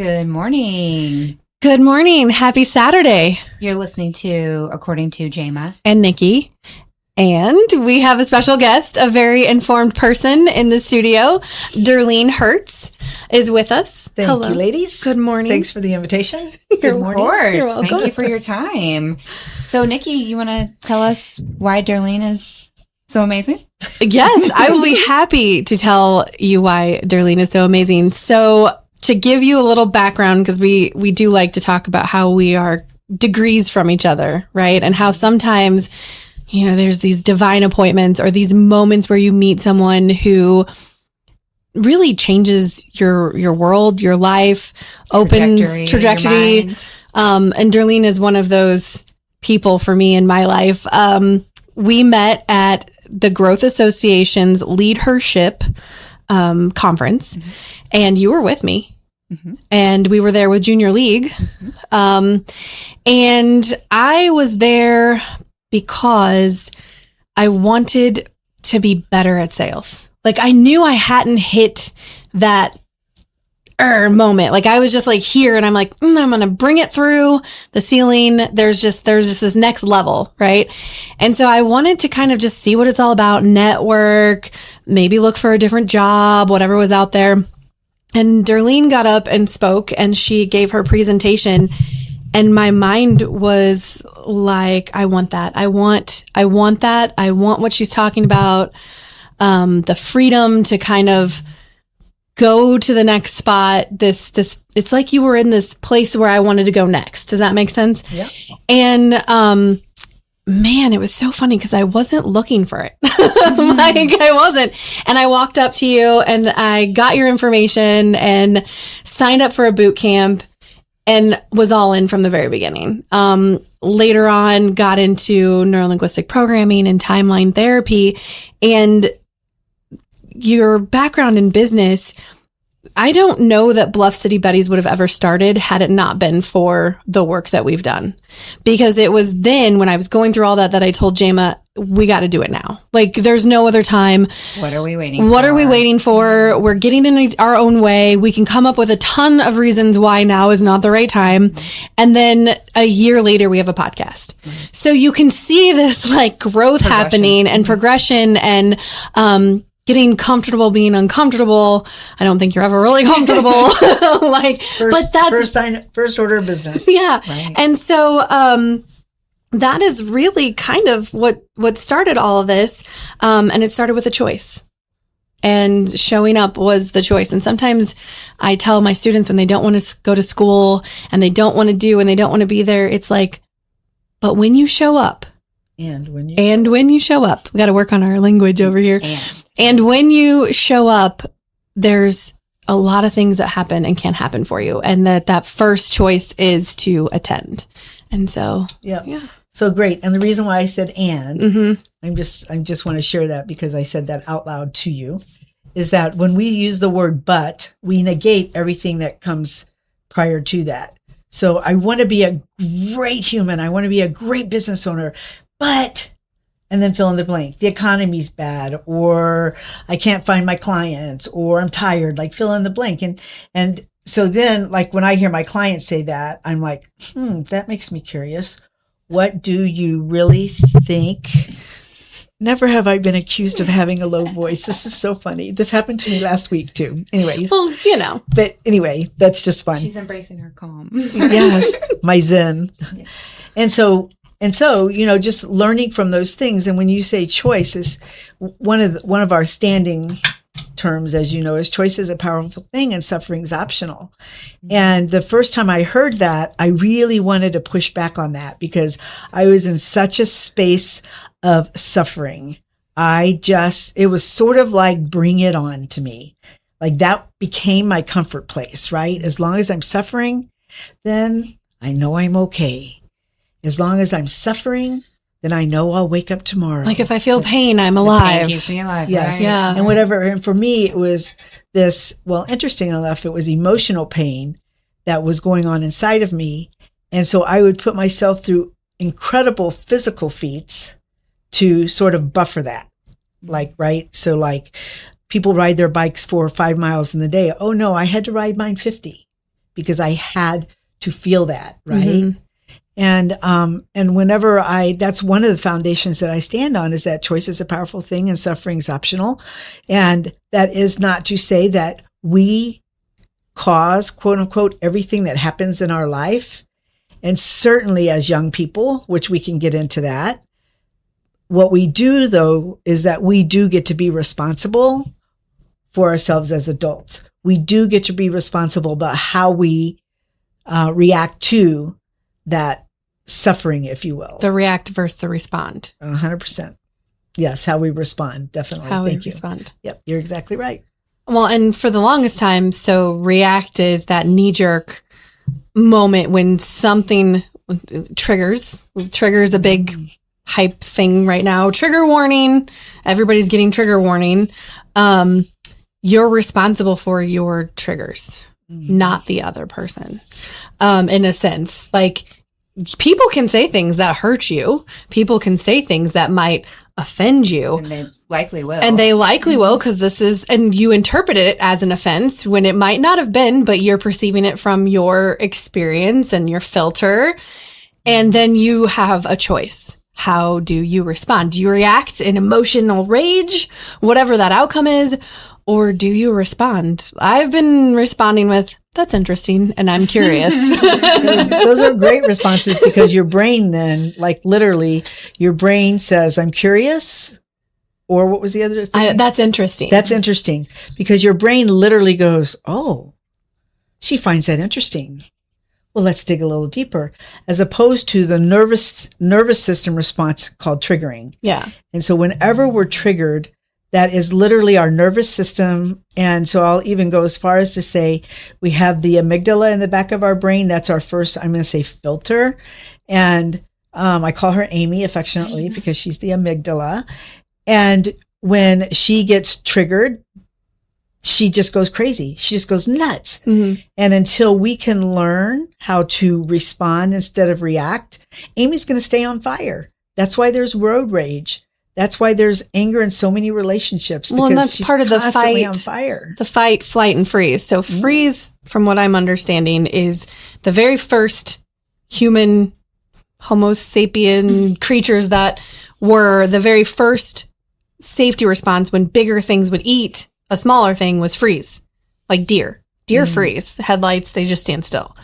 Good morning. Good morning. Happy Saturday. You're listening to According to Jayma and Nikki. And we have a special guest, a very informed person in the studio. Darlene Hertz is with us. Thank you, ladies. Good morning. Thanks for the invitation. Good morning. Of course. You're welcome. Thank you for your time. So, Nikki, you want to tell us why Darlene is so amazing? Yes, I will be happy to tell you why Darlene is so amazing. So, to give you a little background, because we do like to talk about how we are degrees from each other, right? And how sometimes, you know, there's these divine appointments or these moments where you meet someone who really changes your world, your life, opens trajectory. And Darlene is one of those people for me in my life. We met at the Growth Association's Leadership conference, and you were with me. And we were there with Junior League. And I was there because I wanted to be better at sales. Like, I knew I hadn't hit that moment. Like, I was just like here, and I'm like, I'm going to bring it through the ceiling. There's just this next level, right? And so I wanted to kind of just see what it's all about, network, maybe look for a different job, whatever was out there. And Darlene got up and spoke, and she gave her presentation, and my mind was like, I want that. I want that. I want what she's talking about. The freedom to kind of go to the next spot. This, it's like you were in this place where I wanted to go next. Does that make sense? Yeah. And, man, it was so funny because I wasn't looking for it. Like, I wasn't. And I walked up to you and I got your information and signed up for a boot camp and was all in from the very beginning. Later on, got into neuro-linguistic programming and timeline therapy. And your background in business, I don't know that Bluff City Betties would have ever started had it not been for the work that we've done. Because it was then when I was going through all that I told Jayma, we got to do it now. Like, there's no other time. What are we waiting for? What are we waiting for? We're getting in our own way. We can come up with a ton of reasons why now is not the right time. And then a year later, we have a podcast. So you can see this like growth happening and progression and, getting comfortable being uncomfortable. I don't think you're ever really comfortable. First order of business. Yeah. Right. And so that is really kind of what started all of this. And it started with a choice. And showing up was the choice. And sometimes I tell my students when they don't want to go to school and they don't want to do and they don't want to be there, it's like, but when you show up, And when you show up, we got to work on our language over here. And when you show up, there's a lot of things that happen and can happen for you. And that first choice is to attend. And so, yeah. So great. And the reason why I said I just want to share that because I said that out loud to you, is that when we use the word but, we negate everything that comes prior to that. So I want to be a great human. I want to be a great business owner. But, and then fill in the blank, the economy's bad, or I can't find my clients, or I'm tired, like fill in the blank. And so then, like when I hear my clients say that, I'm like, that makes me curious. What do you really think? Never have I been accused of having a low voice. This is so funny. This happened to me last week too. Anyways. Well, you know. But anyway, that's just fun. She's embracing her calm. Yes, my zen. Yeah. And so, you know, just learning from those things. And when you say choice is one of our standing terms, as you know, is choice is a powerful thing and suffering is optional. And the first time I heard that, I really wanted to push back on that because I was in such a space of suffering. It was sort of like bring it on to me. Like that became my comfort place, right? As long as I'm suffering, then I know I'm okay. As long as I'm suffering, then I know I'll wake up tomorrow. Like if I feel pain, I'm alive. Pain keeps me alive. Yes. Right? Yeah. And whatever. And for me, it was this, well, interesting enough, it was emotional pain that was going on inside of me. And so I would put myself through incredible physical feats to sort of buffer that. Like, right? So like people ride their bikes 4 or 5 miles in the day. Oh no, I had to ride mine 50 because I had to feel that, right? And whenever that's one of the foundations that I stand on, is that choice is a powerful thing and suffering is optional. And that is not to say that we cause, quote unquote, everything that happens in our life. And certainly as young people, which we can get into that. What we do, though, is that we do get to be responsible for ourselves as adults. We do get to be responsible about how we react to that suffering, if you will. The react versus the respond. 100%. Yes, how we respond. Definitely. How we Thank you. respond. Yep, you're exactly right. Well, and for the longest time, so react is that knee-jerk moment when something triggers a big hype thing right now. Trigger warning. Everybody's getting trigger warning. You're responsible for your triggers, not the other person. In a sense, like, people can say things that hurt you. People can say things that might offend you. And they likely will. And they likely will, because and you interpret it as an offense when it might not have been, but you're perceiving it from your experience and your filter. And then you have a choice. How do you respond? Do you react in emotional rage, whatever that outcome is, or do you respond? I've been responding with, that's interesting, and I'm curious. Those are great responses, because your brain then, like, literally, your brain says, I'm curious. Or what was the other thing? That's interesting. That's interesting, because your brain literally goes, oh, she finds that interesting. Well, let's dig a little deeper, as opposed to the nervous system response called triggering. Yeah. And so whenever we're triggered, that is literally our nervous system. And so I'll even go as far as to say we have the amygdala in the back of our brain. That's our first, I'm going to say, filter. And I call her Amy affectionately because she's the amygdala. And when she gets triggered, she just goes crazy. She just goes nuts. And until we can learn how to respond instead of react, Amy's going to stay on fire. That's why there's road rage. That's why there's anger in so many relationships. Well, and that's she's part of the constantly fight. On fire. The fight, flight, and freeze. So freeze, from what I'm understanding, is the very first human Homo sapien creatures that were the very first safety response when bigger things would eat a smaller thing was freeze, like deer. Deer freeze. Headlights, they just stand still.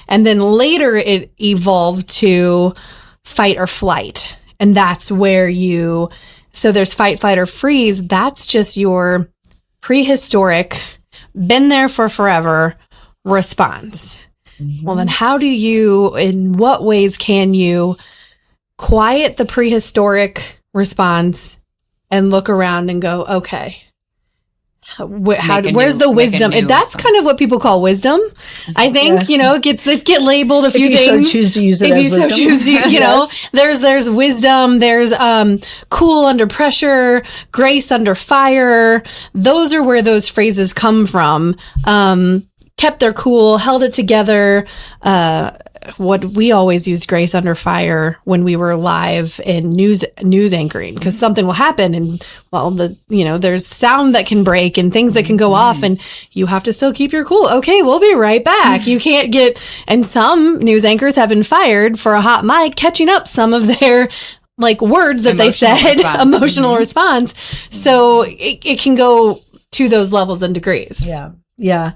And then later it evolved to fight or flight. And that's where so there's fight, flight, or freeze. That's just your prehistoric, been there for forever response. Well, then in what ways can you quiet the prehistoric response and look around and go, okay, where's the wisdom? And that's kind of what people call wisdom. I think, let's get labeled a few things. If you so choose to use it as wisdom. If you so choose to, Yes. there's wisdom, there's cool under pressure, grace under fire. Those are where those phrases come from. Kept their cool, held it together. What we always used grace under fire when we were live in news anchoring, because something will happen and there's sound that can break and things that can go off and you have to still keep your cool. Okay, we'll be right back. You can't and some news anchors have been fired for a hot mic catching up some of their words that they said, emotional response. So it can go to those levels and degrees. Yeah. Yeah.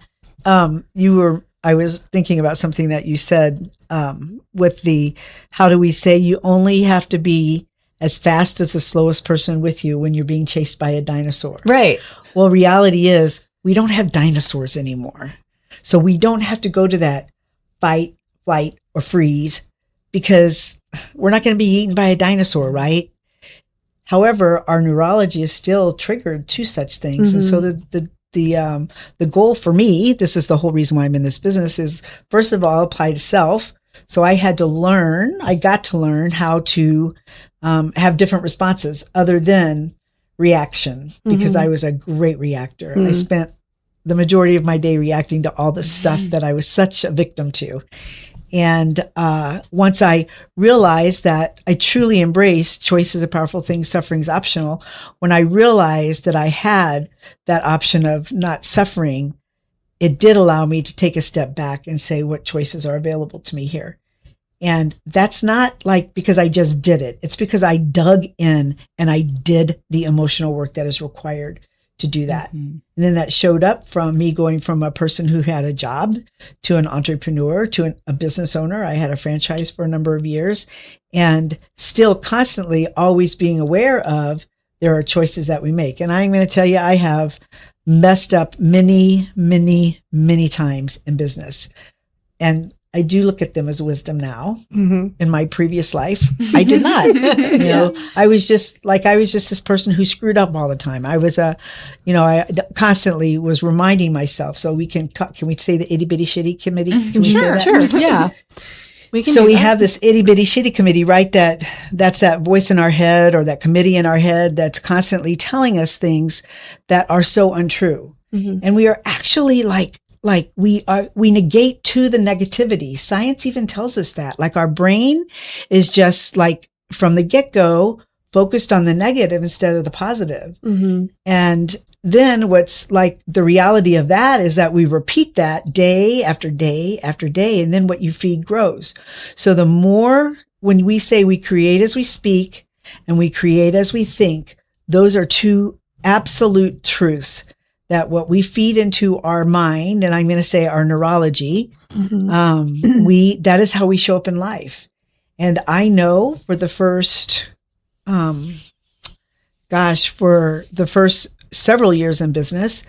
I was thinking about something that you said with how do we say you only have to be as fast as the slowest person with you when you're being chased by a dinosaur. Right. Well, reality is we don't have dinosaurs anymore. So we don't have to go to that fight, flight, or freeze because we're not going to be eaten by a dinosaur, right? However, our neurology is still triggered to such things. And so the goal for me, this is the whole reason why I'm in this business, is first of all, apply to self. So I got to learn how to have different responses other than reaction, because I was a great reactor. I spent the majority of my day reacting to all the stuff that I was such a victim to. And once I realized that I truly embraced choice is a powerful thing, suffering is optional, when I realized that I had that option of not suffering, it did allow me to take a step back and say what choices are available to me here. And that's not like because I just did it. It's because I dug in and I did the emotional work that is required to do that. And then that showed up from me going from a person who had a job to an entrepreneur to a business owner. I had a franchise for a number of years and still constantly always being aware of there are choices that we make. And I'm going to tell you, I have messed up many, many, many times in business. And I do look at them as wisdom now. In my previous life, I did not. You know, I was just this person who screwed up all the time. I was I constantly was reminding myself. So we can talk. Can we say the itty bitty shitty committee? Can we say that? Sure. Yeah. We have this itty bitty shitty committee, right? That's that voice in our head or that committee in our head that's constantly telling us things that are so untrue. And we are actually like we negate to the negativity. Science even tells us that. Like our brain is just like from the get-go focused on the negative instead of the positive. And then what's like the reality of that is that we repeat that day after day after day. And then what you feed grows. So the more when we say we create as we speak and we create as we think, those are two absolute truths. That what we feed into our mind, and I'm going to say our neurology, that is how we show up in life. And I know for the first, for the first several years in business,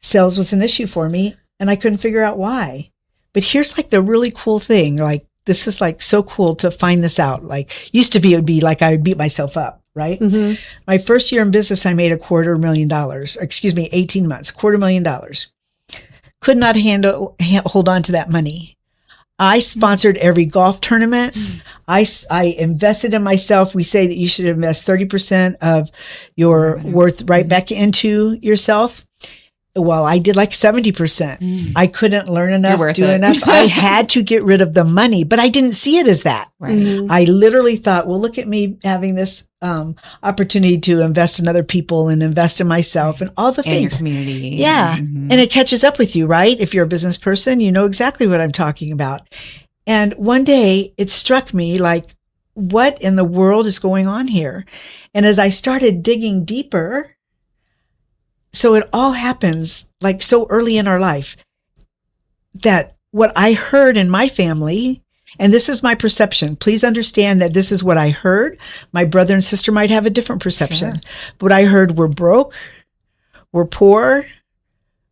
sales was an issue for me and I couldn't figure out why. But here's like the really cool thing. Like, this is like so cool to find this out. Like used to be, it would be like I would beat myself up, right? My first year in business, I made $250,000, 18 months, $250,000. Could not hold on to that money. I sponsored every golf tournament. I invested in myself. We say that you should invest 30% of your worth right back into yourself. Well, I did like 70%. I couldn't learn enough, do enough. I had to get rid of the money, but I didn't see it as that. I literally thought, well, look at me having this opportunity to invest in other people and invest in myself and all the things. Your community. Yeah. And it catches up with you, right? If you're a business person, you know exactly what I'm talking about. And one day it struck me like, what in the world is going on here? And as I started digging deeper, so it all happens like so early in our life that what I heard in my family, and this is my perception, please understand that this is what I heard. My brother and sister might have a different perception. Sure. But what I heard, we're broke, we're poor,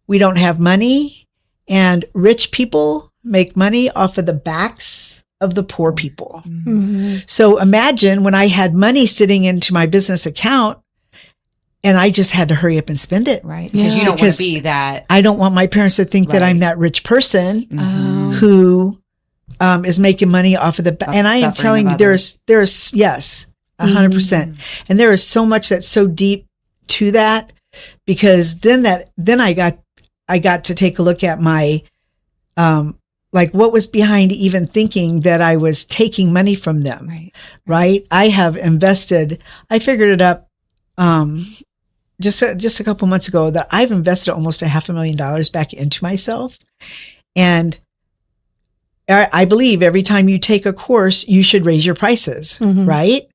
we don't have money, and rich people make money off of the backs of the poor people. So imagine when I had money sitting into my business account, and I just had to hurry up and spend it. Right. Because you don't want to be that. I don't want my parents to think that I'm that rich person who is making money off of the, and I am telling you, there's yes, 100%. And there is so much that's so deep to that, because then I got to take a look at my, like what was behind even thinking that I was taking money from them. Right. I have invested, I figured it up, just a couple months ago that I've invested almost $500,000 back into myself. And I believe every time you take a course, you should raise your prices, right?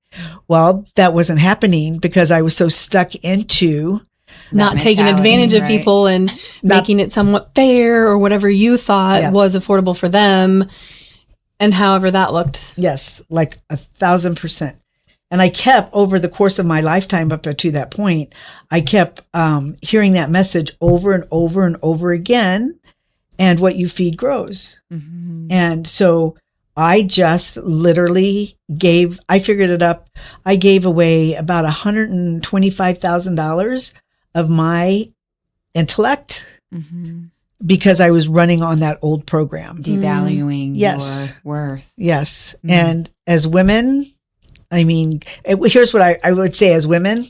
Well, that wasn't happening because I was so stuck into not taking advantage of people and making it somewhat fair or whatever you thought was affordable for them. And however that looked. Yes, like 1,000%. And I kept, over the course of my lifetime up to that point, I kept hearing that message over and over and over again. And what you feed grows. And so I just literally I figured it up. I gave away about $125,000 of my intellect because I was running on that old program. Devaluing your worth. Yes. And as women, I mean, here's what I would say as women,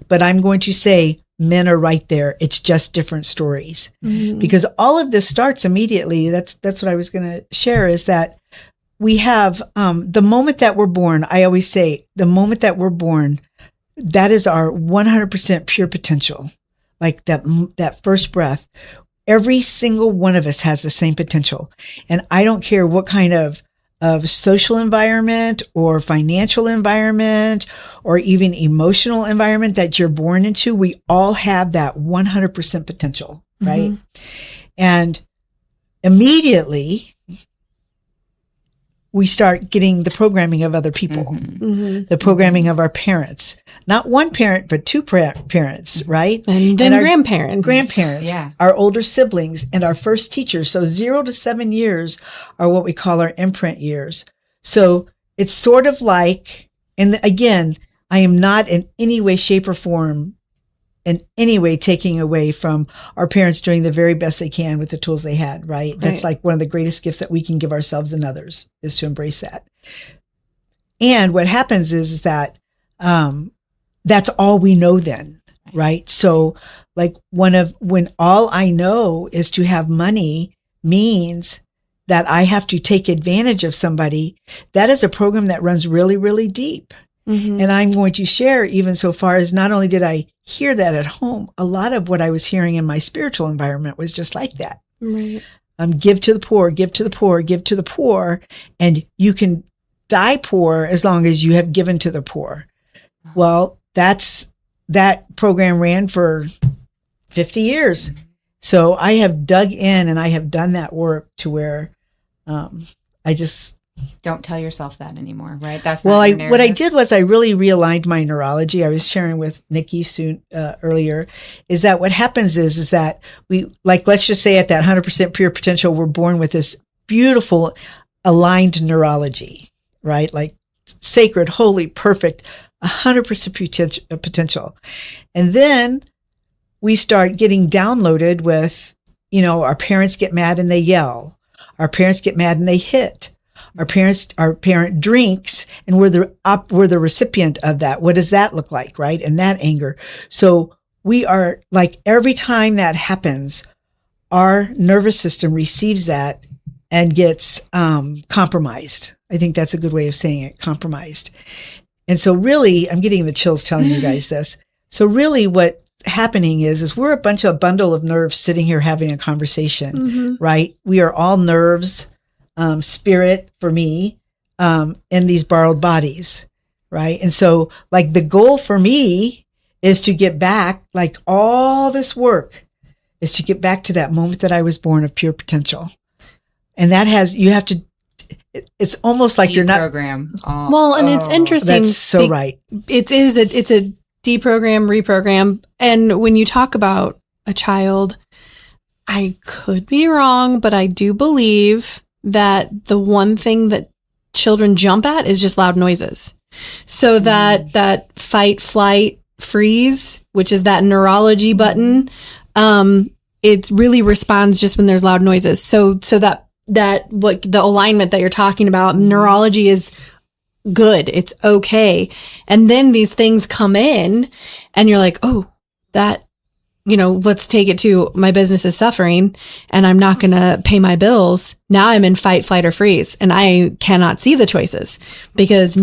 but I'm going to say men are right there. It's just different stories because all of this starts immediately. That's what I was going to share, is that we have the moment that we're born. I always say the moment that we're born, that is our 100% pure potential. Like that first breath, every single one of us has the same potential. And I don't care what kind of social environment or financial environment or even emotional environment that you're born into, we all have that 100% potential, right? And immediately we start getting the programming of other people, the programming of our parents, not one parent, but two parents, right? And then grandparents, our older siblings, and our first teachers. So 0 to 7 years are what we call our imprint years. So it's sort of like, and again, I am not in any way, shape, or form in any way taking away from our parents doing the very best they can with the tools they had, right? That's like one of the greatest gifts that we can give ourselves and others, is to embrace that. And what happens is that that's all we know then, right? So like when all I know is to have money means that I have to take advantage of somebody, that is a program that runs really, really deep. And I'm going to share even so far as not only did I hear that at home, a lot of what I was hearing in my spiritual environment was just like that. Give to the poor, give to the poor, give to the poor, and you can die poor as long as you have given to the poor. Well, that program ran for 50 years. So I have dug in and I have done that work to where I just... Don't tell yourself that anymore, right? That's well. Not your narrative. What I did was I really realigned my neurology. I was sharing with Nikki earlier. Is that what happens? Is that we, like, let's just say at that 100% pure potential, we're born with this beautiful aligned neurology, right? Like sacred, holy, perfect, 100% potential, and then we start getting downloaded with, our parents get mad and they yell. Our parents get mad and they hit. Our parent drinks, and we're the recipient of that. What does that look like, right? And that anger. So we are like, every time that happens, our nervous system receives that and gets compromised. I think that's a good way of saying it, compromised. And so really, I'm getting the chills telling you guys this. So really what's happening is we're a bundle of nerves sitting here having a conversation, right? We are all nerves. Spirit for me, in these borrowed bodies, right? And so like the goal for me is to get back, like all this work is to get back to that moment that I was born of pure potential. And that it's almost like you're not program. Well, and it's interesting. That's so right. It's a deprogram, reprogram. And when you talk about a child, I could be wrong, but I do believe that the one thing that children jump at is just loud noises. So that fight, flight, freeze, which is that neurology button, it really responds just when there's loud noises. So that what the alignment that you're talking about, neurology is good. It's okay. And then these things come in and you're like, oh, that, let's take it to my business is suffering and I'm not going to pay my bills. Now I'm in fight, flight, or freeze, and I cannot see the choices because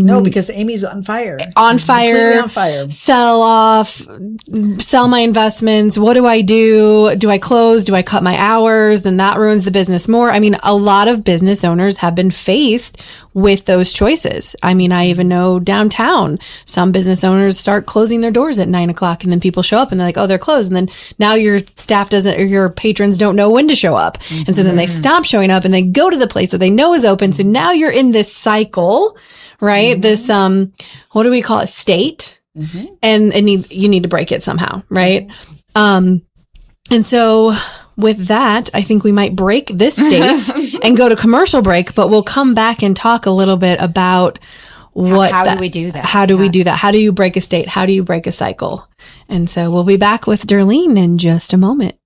Amy's on fire. Completely on fire. Sell off, sell my investments. What do I do? Do I close? Do I cut my hours? Then that ruins the business more. I mean, a lot of business owners have been faced with those choices. I mean, I even know downtown, some business owners start closing their doors at 9:00 and then people show up and they're like, oh, they're closed. And then now your staff doesn't, or your patrons don't know when to show up. And so then they stop showing up and they go to the place that they know is open. So now you're in this cycle, right? This, what do we call it? State. And you need to break it somehow, right? And so with that, I think we might break this state and go to commercial break, but we'll come back and talk a little bit about how do we do that? How do we do that? How do you break a state? How do you break a cycle? And so we'll be back with Darlene in just a moment.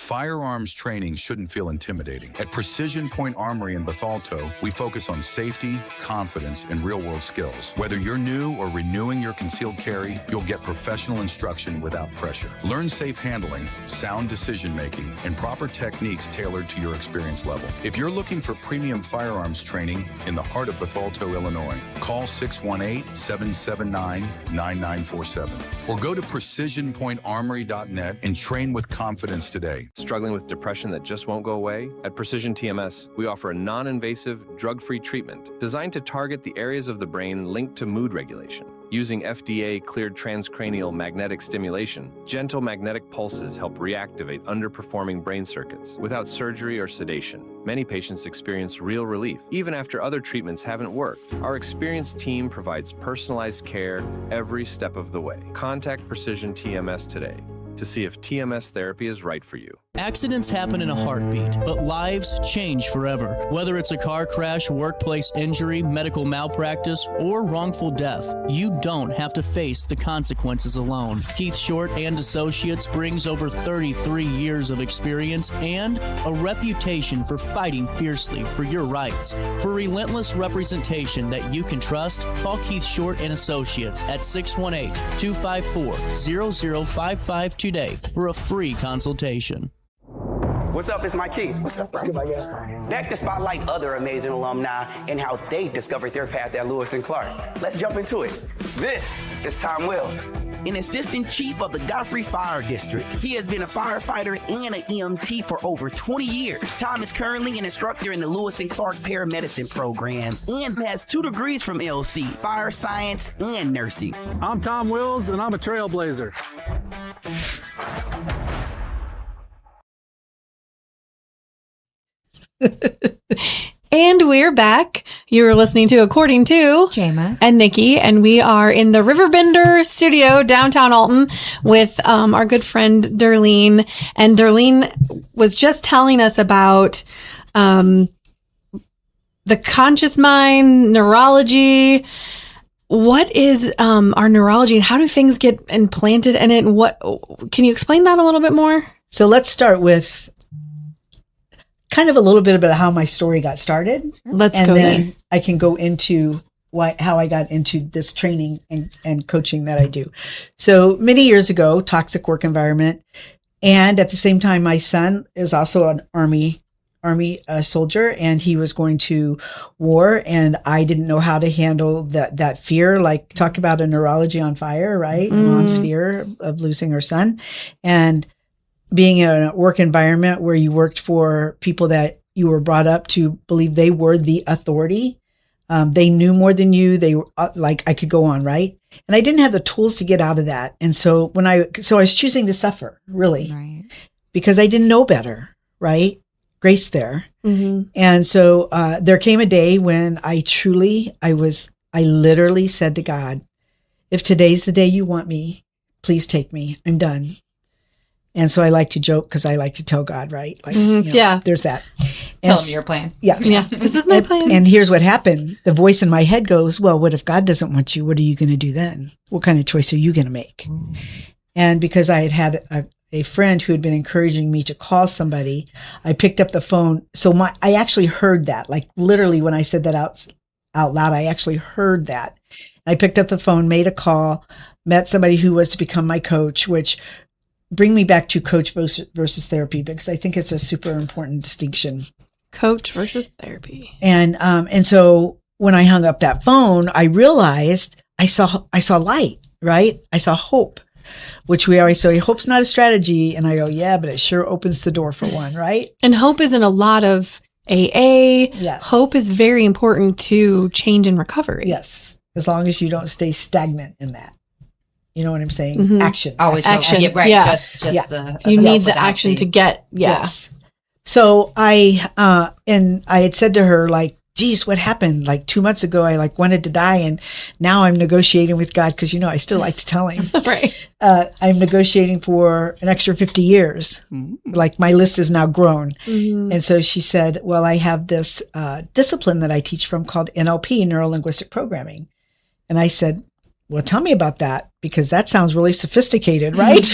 Firearms training shouldn't feel intimidating. At Precision Point Armory in Bethalto, we focus on safety, confidence, and real-world skills. Whether you're new or renewing your concealed carry, you'll get professional instruction without pressure. Learn safe handling, sound decision-making, and proper techniques tailored to your experience level. If you're looking for premium firearms training in the heart of Bethalto, Illinois, call 618-779-9947 or go to precisionpointarmory.net and train with confidence today. Struggling with depression that just won't go away? At Precision TMS, we offer a non-invasive, drug-free treatment designed to target the areas of the brain linked to mood regulation. Using FDA-cleared transcranial magnetic stimulation, gentle magnetic pulses help reactivate underperforming brain circuits without surgery or sedation. Many patients experience real relief, even after other treatments haven't worked. Our experienced team provides personalized care every step of the way. Contact Precision TMS today to see if TMS therapy is right for you. Accidents happen in a heartbeat, but lives change forever. Whether it's a car crash, workplace injury, medical malpractice, or wrongful death, you don't have to face the consequences alone. Keith Short and Associates brings over 33 years of experience and a reputation for fighting fiercely for your rights. For relentless representation that you can trust, call Keith Short and Associates at 618-254-0055 today for a free consultation. What's up? It's Mike Keith. What's up, bro? Back to spotlight other amazing alumni and how they discovered their path at Lewis and Clark. Let's jump into it. This is Tom Wells, an assistant chief of the Godfrey Fire District. He has been a firefighter and an EMT for over 20 years. Tom is currently an instructor in the Lewis and Clark paramedicine program and has 2 degrees from LC, fire science and nursing. I'm Tom Wills, and I'm a trailblazer. And we're back. You were listening to According to Jayma and Nikki, and we are in the RiverBender studio downtown Alton with our good friend Darlene. And Darlene was just telling us about the conscious mind, neurology. What is our neurology, and how do things get implanted in it? And what can you explain that a little bit more? So let's start with kind of a little bit about how my story got started. Let's and go then there. I can go into how I got into this training and coaching that I do. So many years ago, toxic work environment. And at the same time, my son is also an Army soldier, and he was going to war, and I didn't know how to handle that fear. Like, talk about a neurology on fire, right? Mom's fear of losing her son, and being in a work environment where you worked for people that you were brought up to believe they were the authority. They knew more than you. They were like, I could go on, right? And I didn't have the tools to get out of that. And so I was choosing to suffer, really, right, because I didn't know better, right? Grace there. Mm-hmm. And so there came a day when I literally said to God, if today's the day you want me, please take me. I'm done. And so I like to joke because I like to tell God, right? Like, yeah, there's that. Tell him your plan. Yeah. This is my plan. And here's what happened. The voice in my head goes, well, what if God doesn't want you? What are you going to do then? What kind of choice are you going to make? And because I had a friend who had been encouraging me to call somebody, I picked up the phone. So I actually heard that, like literally when I said that out loud, I actually heard that. I picked up the phone, made a call, met somebody who was to become my coach, which bring me back to coach versus therapy, because I think it's a super important distinction. Coach versus therapy. And so when I hung up that phone, I realized I saw light, right? I saw hope, which we always say, hope's not a strategy. And I go, yeah, but it sure opens the door for one, right? And hope is in a lot of AA. Yeah. Hope is very important to change and recovery. Yes. As long as you don't stay stagnant in that. You know what I'm saying? Mm-hmm. Action. Always action. Yeah, right. Yeah. Just the you need the action to get. Yeah. Yes. So I had said to her, like, geez, what happened? Like 2 months ago, I wanted to die. And now I'm negotiating with God. Cause I still like to tell him, right. I'm negotiating for an extra 50 years. Mm-hmm. Like my list is now grown. Mm-hmm. And so she said, well, I have this discipline that I teach from called NLP, neuro-linguistic programming. And I said, well, tell me about that, because that sounds really sophisticated, right?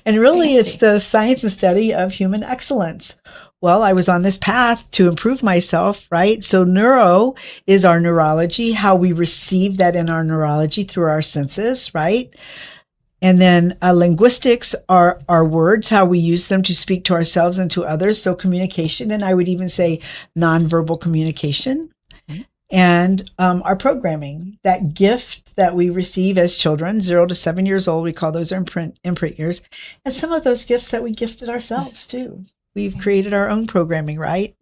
And really, it's the science and study of human excellence. Well, I was on this path to improve myself, right? So neuro is our neurology, how we receive that in our neurology through our senses, right? And then linguistics are our words, how we use them to speak to ourselves and to others. So communication, and I would even say nonverbal communication. And our programming, that gift that we receive as children, 0 to 7 years old, we call those our imprint years. And some of those gifts that we gifted ourselves too. We've created our own programming, right?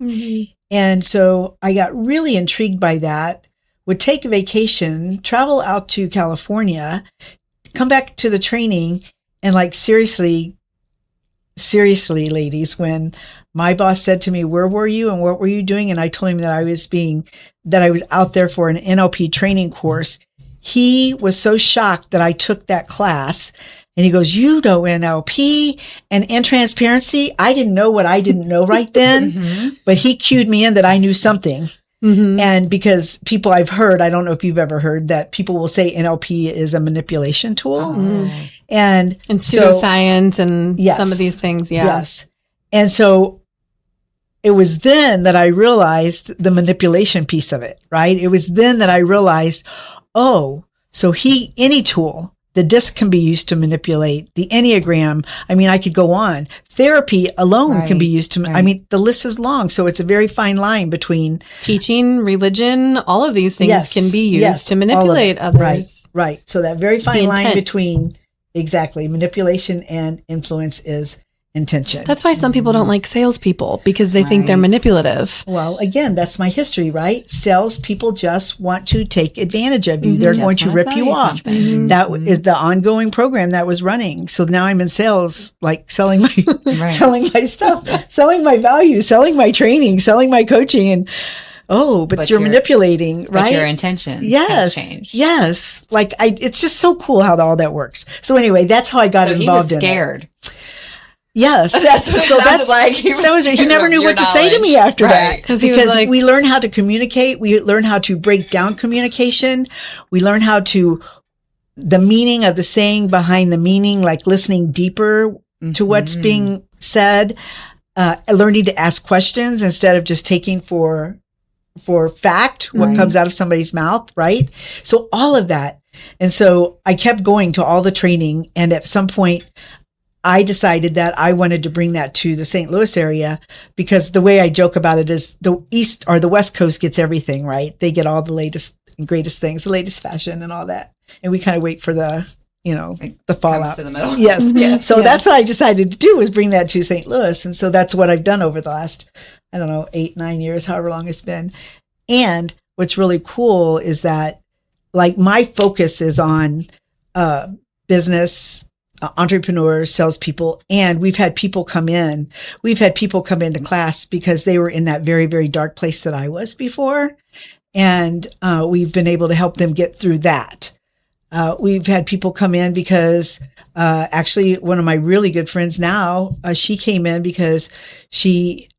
And so I got really intrigued by that, would take a vacation, travel out to California, come back to the training, and like seriously, ladies, when my boss said to me, "Where were you and what were you doing?" And I told him that I was out there for an NLP training course. He was so shocked that I took that class. And he goes, "You know NLP and in transparency." I didn't know what I didn't know right then, but he cued me in that I knew something. And because people I've heard, I don't know if you've ever heard, that people will say NLP is a manipulation tool. And pseudoscience and some of these things. Yeah. Yes. And so it was then that I realized the manipulation piece of it, right? It was then that I realized, oh, so any tool, the disc can be used to manipulate, the Enneagram. I mean, I could go on. Therapy alone can be used to, I mean, the list is long. So it's a very fine line between teaching, religion, all of these things can be used to manipulate others. Right. So that very fine line between, exactly, manipulation and influence is intention. That's why some people don't like salespeople, because they think they're manipulative. Well, again, that's my history, right? Salespeople just want to take advantage of you. They're going to rip you off. That is the ongoing program that was running. So now I'm in sales, like selling my selling my stuff, selling my value, selling my training, selling my coaching, and but you're manipulating, right? But your intention has changed. Yes. Like it's just so cool how all that works. So anyway, that's how I got involved in it. He was scared. Yes. That's what it sounded like. He never knew what to say to me after that. Because we learn how to communicate. We learn how to break down communication. We learn how to, the meaning of the saying behind the meaning, like listening deeper to what's being said, learning to ask questions instead of just taking for fact what comes out of somebody's mouth, right? So all of that. And so I kept going to all the training, and at some point I decided that I wanted to bring that to the St. Louis area, because the way I joke about it is the East or the West Coast gets everything, right? They get all the latest and greatest things, the latest fashion and all that. And we kind of wait for the fallout. Comes to the middle. Yes. So that's what I decided to do, was bring that to St. Louis. And so that's what I've done over the last, 8-9 years, however long it's been. And what's really cool is that, like, my focus is on business, entrepreneurs, salespeople, and we've had people come in. We've had people come into class because they were in that very, very dark place that I was before. And we've been able to help them get through that. We've had people come in because actually one of my really good friends now, she came in because she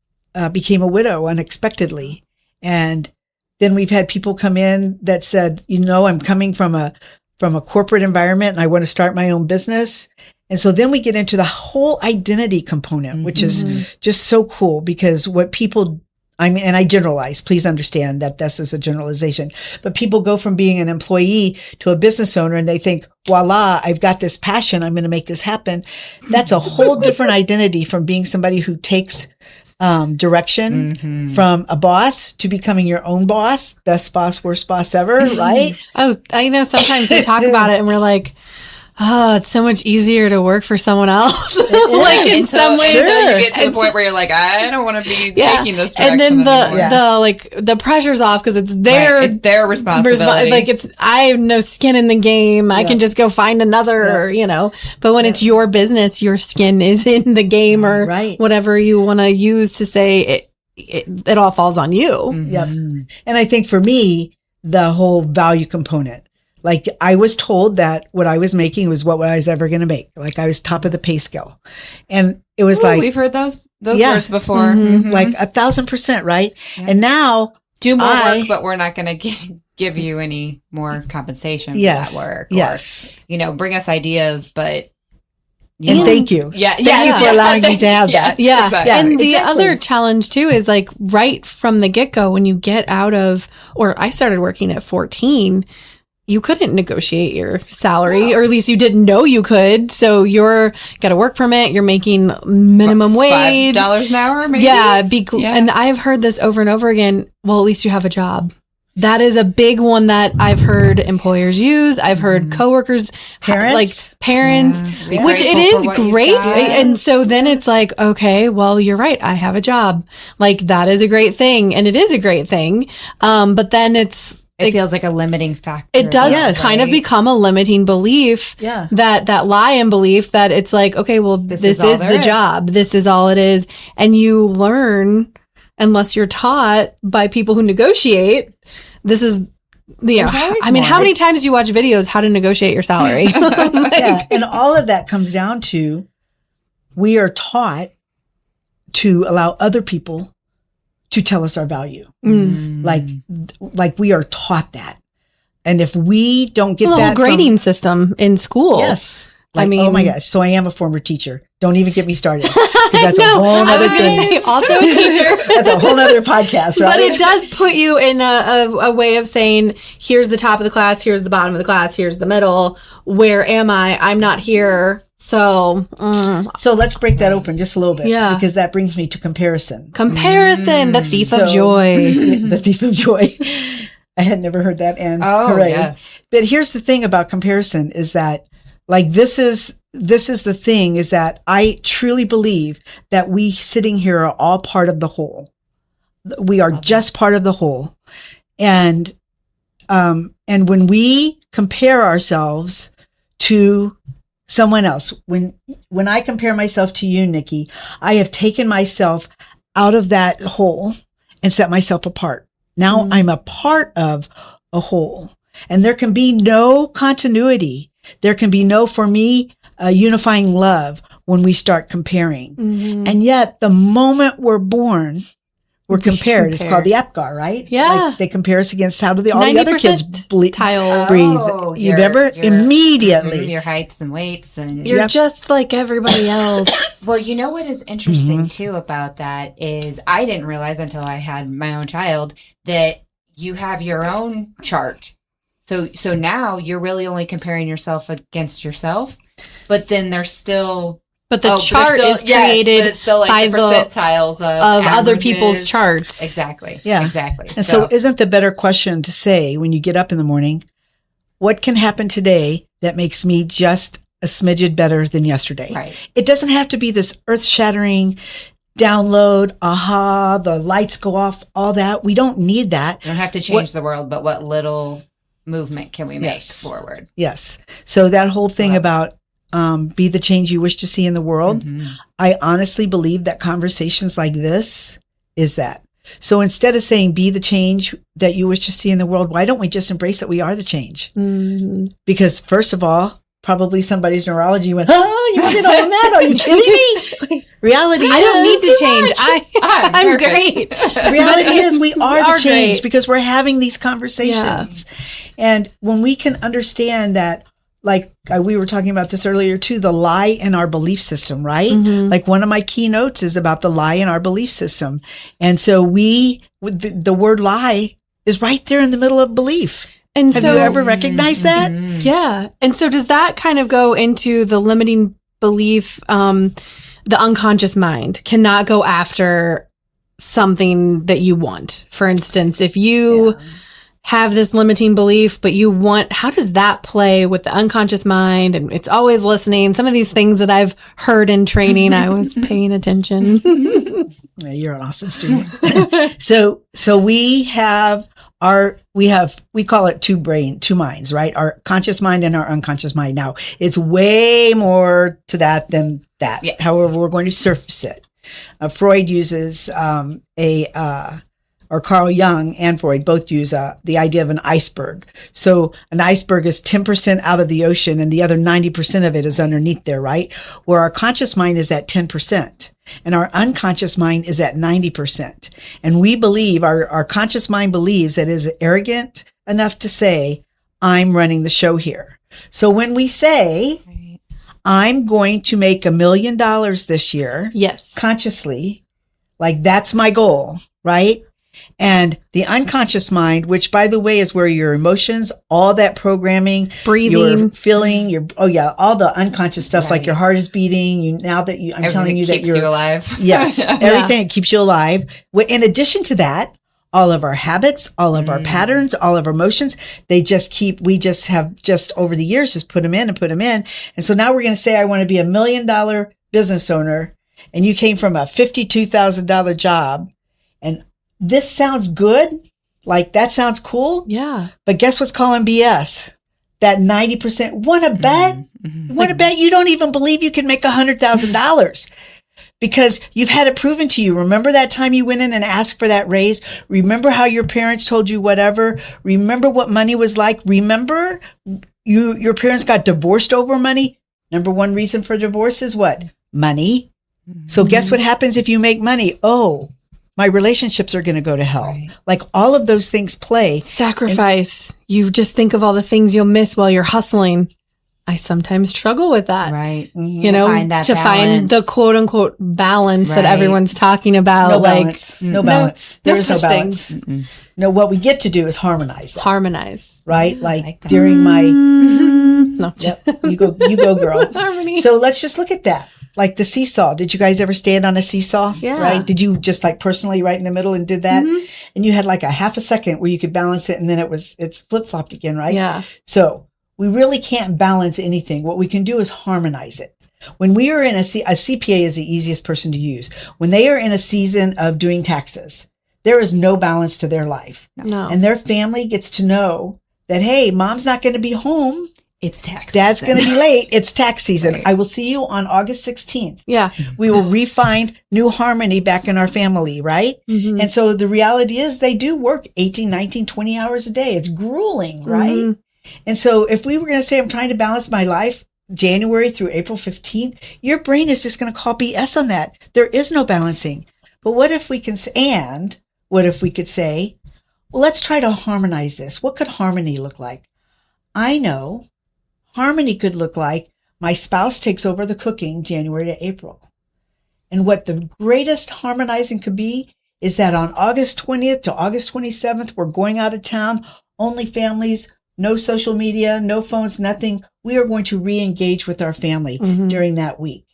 became a widow unexpectedly. And then we've had people come in that said, I'm coming from a corporate environment and I want to start my own business. And so then we get into the whole identity component, which is just so cool, because what people, and I generalize, please understand that this is a generalization, but people go from being an employee to a business owner and they think, voila, I've got this passion, I'm going to make this happen. That's a whole different identity from being somebody who takes direction from a boss to becoming your own boss, best boss, worst boss ever, right? I know sometimes we talk about it and we're like, oh, it's so much easier to work for someone else. Like in some ways, so you get to the point where you're like, I don't want to be taking this direction. And then the pressure's off because it's their responsibility. Like I have no skin in the game. I can just go find another, But when it's your business, your skin is in the game, or whatever you want to use to say it all falls on you. Yep. And I think for me, the whole value component. Like, I was told that what I was making was what I was ever going to make. Like, I was top of the pay scale. And it was we've heard those words before. Like 1,000%, right? Yeah. And now do more work, but we're not going to give you any more compensation for Yes. that work. Yes. Or, bring us ideas, but. And thank you. Yeah. Thank you for allowing me to have that. Yeah. Exactly. And the exactly. other challenge too is like right from the get-go, when you get out of, or I started working at 14, you couldn't negotiate your salary, or at least you didn't know you could. So you're got a work permit, you're making minimum wage. $5 an hour, maybe? Yeah, Yeah. And I've heard this over and over again. Well, at least you have a job. That is a big one that I've heard employers use. I've heard coworkers, Parents. parents, Yeah. Be which it grateful is for what you've great. got. And so then it's like, okay, well, you're right. I have a job. Like that is a great thing. And it is a great thing. But then It feels like a limiting factor. it does Yes. kind of become a limiting belief. Yeah. That lie and belief that it's like, okay, well, this is all is there the is. job. This is all it is. And you learn, unless you're taught by people who negotiate, this is There's always I mean, more. how many times do you watch videos how to negotiate your salary? Yeah. And all of that comes down to we are taught to allow other people to tell us our value. Like we are taught that. And if we don't get the whole that grading system in school. yes. I Like, mean- oh my gosh. So I am a former teacher. Don't even get me started. 'Cause that's a No, whole I other was going thing. to say also a teacher. That's a whole other podcast, right? But it does put you in a way of saying, here's the top of the class, here's the bottom of the class, here's the middle. Where am I? I'm not here. So, So let's break that open just a little bit. Yeah. Because that brings me to comparison. comparison, the thief So- of joy. The thief of joy. I had never heard that. And Oh, hooray. yes. But here's the thing about comparison is that like this is the thing is that I truly believe that we sitting here are all part of the whole. We are just part of the whole. And when we compare ourselves to someone else, when I compare myself to you, Nikki, I have taken myself out of that whole and set myself apart. Now I'm a part of a whole, and there can be no continuity. There can be no, for me, unifying love when we start comparing. And yet the moment we're born, we're compared. It's called the APGAR, right? Yeah. Like they compare us against how do all the other kids 90% tile. breathe. Oh, You your- remember? your- Immediately. Your heights and weights and You're just like everybody else. Well, you know what is interesting too about that is I didn't realize until I had my own child that you have your own chart. So now you're really only comparing yourself against yourself, but then there's still But the but chart there's is still- yes, created but it's still like by the the percentiles of other people's averages. charts. Exactly. Yeah. Exactly. And so isn't the better question to say when you get up in the morning, what can happen today that makes me just a smidgen better than yesterday? Right. It doesn't have to be this earth-shattering download, aha, the lights go off, all that. We don't need that. you don't have to change the world, but what little movement can we make Yes. forward? Yes. So that whole thing Love about be the change you wish to see in the world, Mhm. I honestly believe that conversations like this is that. So instead of saying be the change that you wish to see in the world, why don't we just embrace that we are the change? Because first of all, probably somebody's neurology went, oh, you want me to own that? Are you kidding me? Reality I don't need is, to change. I'm perfect. great. reality is we are are the change great. because we're having these conversations. And when we can understand that, like we were talking about this earlier too, the lie in our belief system, right? Like one of my keynotes is about the lie in our belief system. And so the word lie is right there in the middle of belief. And Have so, you ever recognized that? yeah. And so does that kind of go into the limiting belief, the unconscious mind cannot go after something that you want? For instance, if you have this limiting belief, but you want, how does that play with the unconscious mind? And it's always listening. Some of these things that I've heard in training, I was paying attention. Yeah, you're an awesome student. So we call it two minds, right? Our conscious mind and our unconscious mind. Now it's way more to that than that. Yes. However, we're going to surface it. Freud uses or Carl Jung and Freud both use the idea of an iceberg. So an iceberg is 10% out of the ocean and the other 90% of it is underneath there, right? Where our conscious mind is at 10% and our unconscious mind is at 90%. And we believe, our conscious mind believes that it is arrogant, enough to say, I'm running the show here. So when we say, Right. I'm going to make $1 million this year, Yes. consciously, like that's my goal, right? And the unconscious mind, which by the way is where your emotions, all that programming, Breathing. your feeling, all the unconscious stuff, like Right. your heart is beating. I'm telling you that keeps you alive. yes, everything that keeps you alive. In addition to that, all of our habits, all of our patterns, all of our emotions, we just have over the years, just put them in and put them in. And so now we're going to say, I want to be $1 million business owner. And you came from a $52,000 job. And this sounds good. Like that sounds cool. Yeah. But guess what's calling BS? That 90%. Want to bet? Want to bet you don't even believe you can make $100,000 because you've had it proven to you. Remember that time you went in and asked for that raise? Remember how your parents told you whatever? Remember what money was like? Remember your parents got divorced over money? Number one reason for divorce is what? Money. So guess what happens if you make money? Oh, my relationships are going to go to hell. Right. Like all of those things play. Sacrifice. You just think of all the things you'll miss while you're hustling. I sometimes struggle with that. Right. You know, find that to find the balance. quote unquote balance that Right. everyone's talking about. No like balance. No balance. no There is no such balance. thing. No, what we get to do is harmonize that, Harmonize. right? Like like that. during my, No. yep, you go girl. Harmony. So let's just look at that. Like the seesaw. Did you guys ever stand on a seesaw? Yeah. Right? Did you just like personally right in the middle and did that? And you had like a half a second where you could balance it and then it's flip-flopped again, right? Yeah. So we really can't balance anything. What we can do is harmonize it. When we are in a CPA is the easiest person to use. When they are in a season of doing taxes, there is no balance to their life. No. And their family gets to know that, hey, mom's not going to be home. It's tax. Dad's season. going to be late. It's tax season. Right. I will see you on August 16th. Yeah. We will re-find new harmony back in our family, right? Mhm. And so the reality is they do work 18, 19, 20 hours a day. It's grueling, right? Mhm. And so if we were going to say, I'm trying to balance my life January through April 15th, your brain is just going to call BS on that. There is no balancing. But what if we could say, well, let's try to harmonize this. What could harmony look like? I know harmony could look like my spouse takes over the cooking January to April. And what the greatest harmonizing could be is that on August 20th to August 27th, we're going out of town, only families, no social media, no phones, nothing. We are going to re-engage with our family during that week.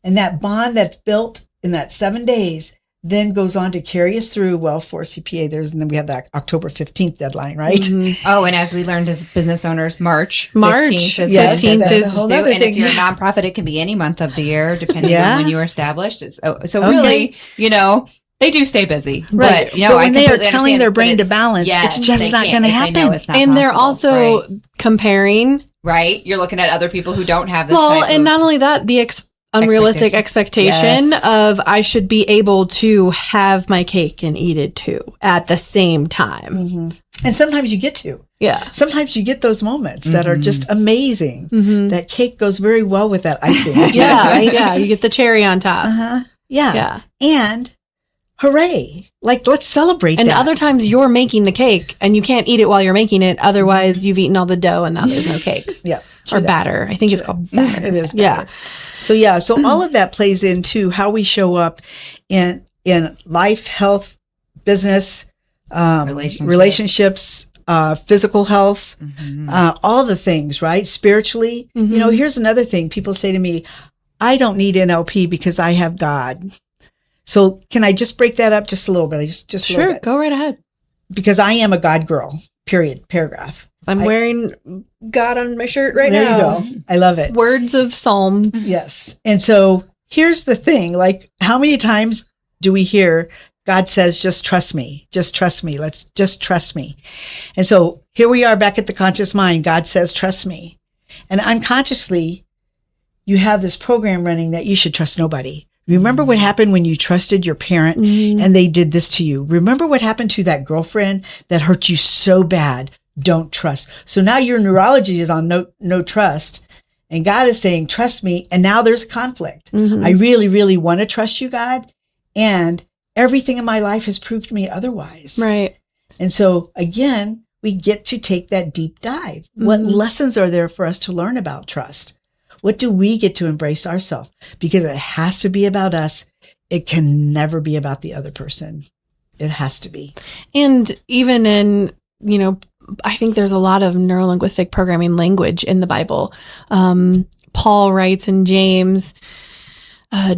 And that bond that's built in that 7 days then goes on to carry us through, well, for CPA, and then we have that October 15th deadline, right? Oh, and as we learned as business owners, March 15th is Yes, when that's business a whole due. other And thing. if you're a nonprofit, it can be any month of the year, depending Yeah. on when you were established. So Okay. really, they do stay busy. Right. But, But I when they are completely telling understand, their but brain to it's- balance, yes, it's just they not can't going to if they know happen. it's not And they're possible, also right? comparing. Right? You're looking at other people who don't have this Well, type and of- not only that, the unrealistic expectation Yes. of I should be able to have my cake and eat it too at the same time. And sometimes you get to. Yeah. Sometimes you get those moments that are just amazing. That cake goes very well with that icing. Yeah. Right? Yeah. You get the cherry on top. Yeah. Yeah. And hooray. Like, let's celebrate And that. other times you're making the cake and you can't eat it while you're making it. Otherwise, you've eaten all the dough and now there's no cake. Yeah. Or batter. I think it's called batter. It is. Yeah. So all of that plays into how we show up in life, health, business, relationships, physical health, all the things, right? Spiritually. You know, here's another thing. People say to me, I don't need NLP because I have God. So can I just break that up just a little bit? Just a little Sure. bit. Go right ahead. Because I am a God girl, period, paragraph. I'm wearing God on my shirt right There now. you go. I love it. Words of Psalm. Yes. And so here's the thing, like how many times do we hear God says, just trust me, just trust me. Let's just trust me. And so here we are back at the conscious mind. God says, trust me. And unconsciously you have this program running that you should trust nobody. Remember what happened when you trusted your parent and they did this to you? Remember what happened to that girlfriend that hurt you so bad? Don't trust. So now your neurology is on no trust. And God is saying, trust me. And now there's a conflict. I really, really want to trust you, God. And everything in my life has proved me otherwise. Right. And so again, we get to take that deep dive. What lessons are there for us to learn about trust? What do we get to embrace ourselves? Because it has to be about us. It can never be about the other person. It has to be. And even in, I think there's a lot of neuro-linguistic programming language in the Bible. Paul writes in James,